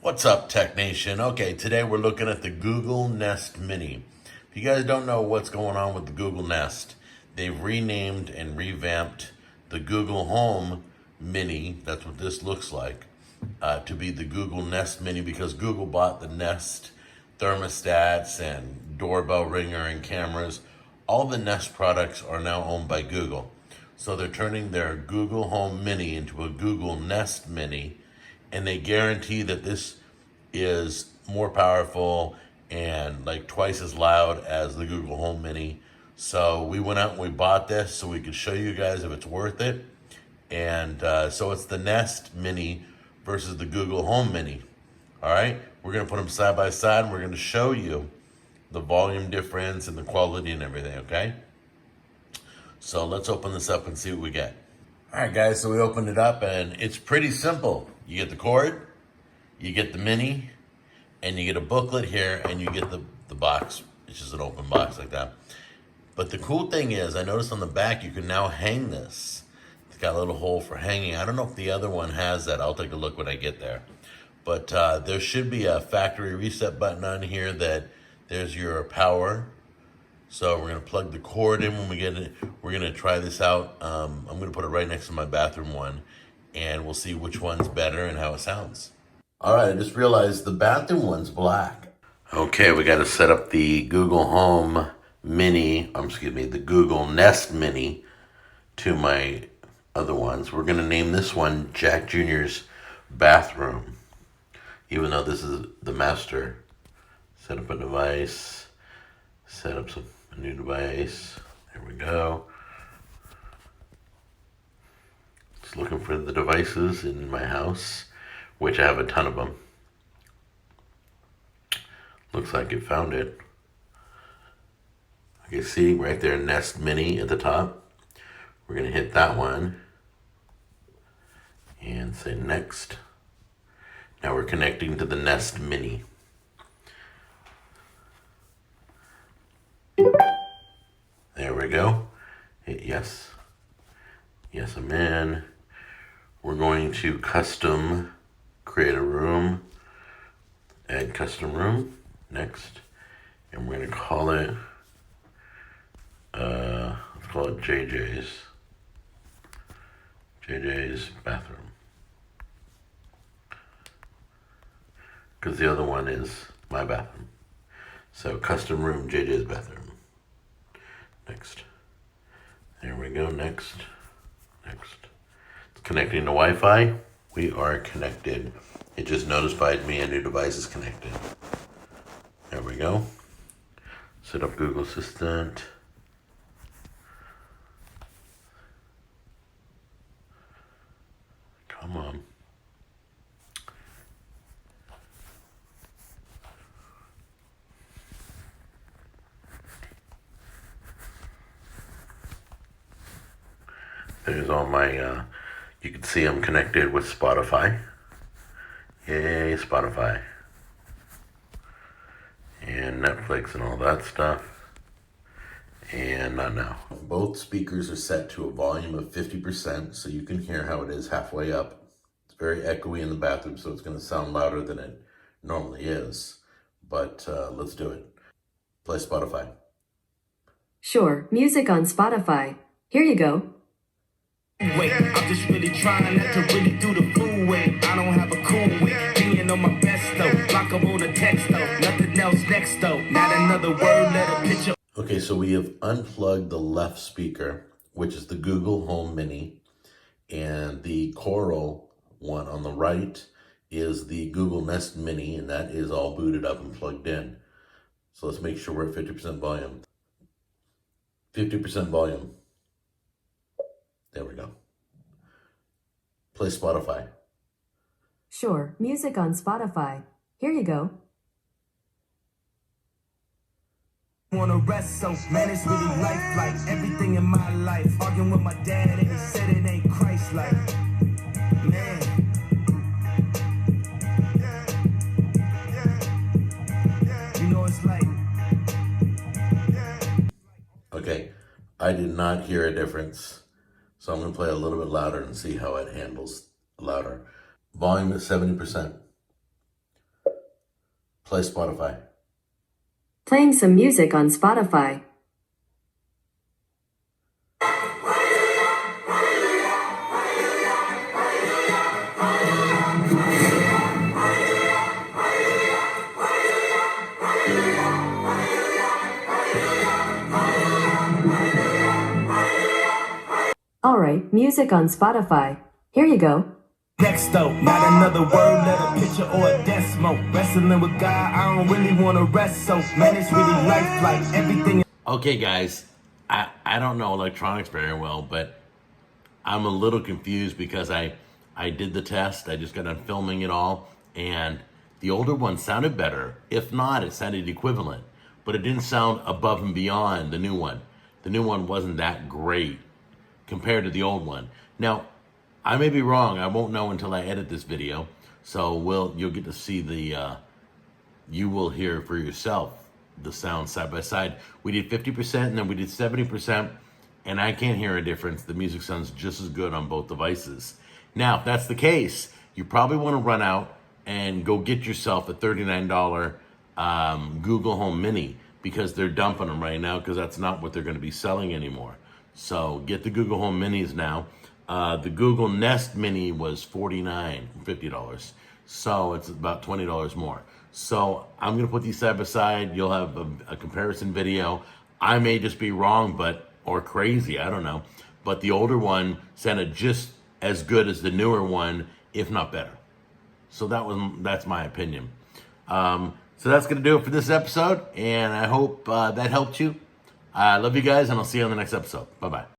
What's up, Tech Nation? Okay, today we're looking at the Google Nest Mini. If you guys don't know what's going on with the Google Nest, they've renamed and revamped the Google Home Mini, that's what this looks like, to be the Google Nest Mini because Google bought the Nest thermostats and doorbell ringer and cameras. All the Nest products are now owned by Google. So they're turning their Google Home Mini into a Google Nest Mini, and they guarantee that this is more powerful and like twice as loud as the Google Home Mini. So we went out and we bought this so we could show you guys if it's worth it. And so it's the Nest Mini versus the Google Home Mini. All right, we're gonna put them side by side and we're gonna show you the volume difference and the quality and everything, okay? So let's open this up and see what we get. All right, guys, so we opened it up and it's pretty simple. You get the cord, you get the Mini, and you get a booklet here, and you get the box. It's just an open box like that. But the cool thing is, I noticed on the back, you can now hang this. It's got a little hole for hanging. I don't know if the other one has that. I'll take a look when I get there. But there should be a factory reset button on here that there's your power. So we're gonna plug the cord in when we get it. We're gonna try this out. I'm gonna put it right next to my bathroom one, and we'll see which one's better and how it sounds. All right, I just realized the bathroom one's black. Okay, we got to set up the Google Home Mini, the Google Nest Mini to my other ones. We're going to name this one Jack Jr.'s bathroom, even though this is the master. Set up a device, set up a new device. There we go. Just looking for the devices in my house, which I have a ton of them. Looks like it found it. You can see right there, Nest Mini at the top. We're gonna hit that one and say next. Now we're connecting to the Nest Mini. There we go. Hit yes. Yes, I'm in. We're going to create a room, add custom room, next, and we're gonna call it, let's call it JJ's bathroom, because the other one is my bathroom. So custom room, JJ's bathroom, next. There we go, next. It's connecting to Wi-Fi. We are connected. It just notified me a new device is connected. There we go. Set up Google Assistant. Come on. There's all my, you can see I'm connected with Spotify. Yay, Spotify. And Netflix and all that stuff. And not now. Both speakers are set to a volume of 50%, so you can hear how it is halfway up. It's very echoey in the bathroom, so it's going to sound louder than it normally is. But let's do it. Play Spotify. Sure, music on Spotify. Here you go. Wait, I'm just really trying not to really do the fool way. I don't have a cool way. Being on my best though. Block up on a text though. Nothing else next though. Not another word, let a picture. Okay, so we have unplugged the left speaker, which is the Google Home Mini, and the Coral one on the right is the Google Nest Mini, and that is all booted up and plugged in. So let's make sure we're at 50% volume. 50% volume. There we go. Play Spotify. Sure, music on Spotify. Here you go. Wanna rest so man, it's really lifelike. Everything in my life. Arguing with my dad and he said it ain't Christ-like. Man. You know it's like. Okay, I did not hear a difference. So I'm going to play a little bit louder and see how it handles louder. Volume is 70%. Play Spotify. Playing some music on Spotify. Alright, music on Spotify. Here you go. Next though, not another word, let a picture or a decimal. Wrestling with God, I don't really wanna rest, so man, it's really life like everything. Okay, guys, I don't know electronics very well, but I'm a little confused because I did the test. I just got done filming it all, and the older one sounded better. If not, it sounded equivalent, but it didn't sound above and beyond the new one. The new one wasn't that great compared to the old one. Now, I may be wrong. I won't know until I edit this video. So you'll get to see you will hear for yourself the sound side by side. We did 50% and then we did 70%, and I can't hear a difference. The music sounds just as good on both devices. Now, if that's the case, you probably want to run out and go get yourself a $39 Google Home Mini, because they're dumping them right now because that's not what they're going to be selling anymore. So get the Google Home Minis now. The Google Nest Mini was $50. So it's about $20 more. So I'm going to put these side by side. You'll have a comparison video. I may just be wrong, or crazy, I don't know. But the older one sounded just as good as the newer one, if not better. So that's my opinion. So that's going to do it for this episode, and I hope that helped you. I love you guys, and I'll see you on the next episode. Bye-bye.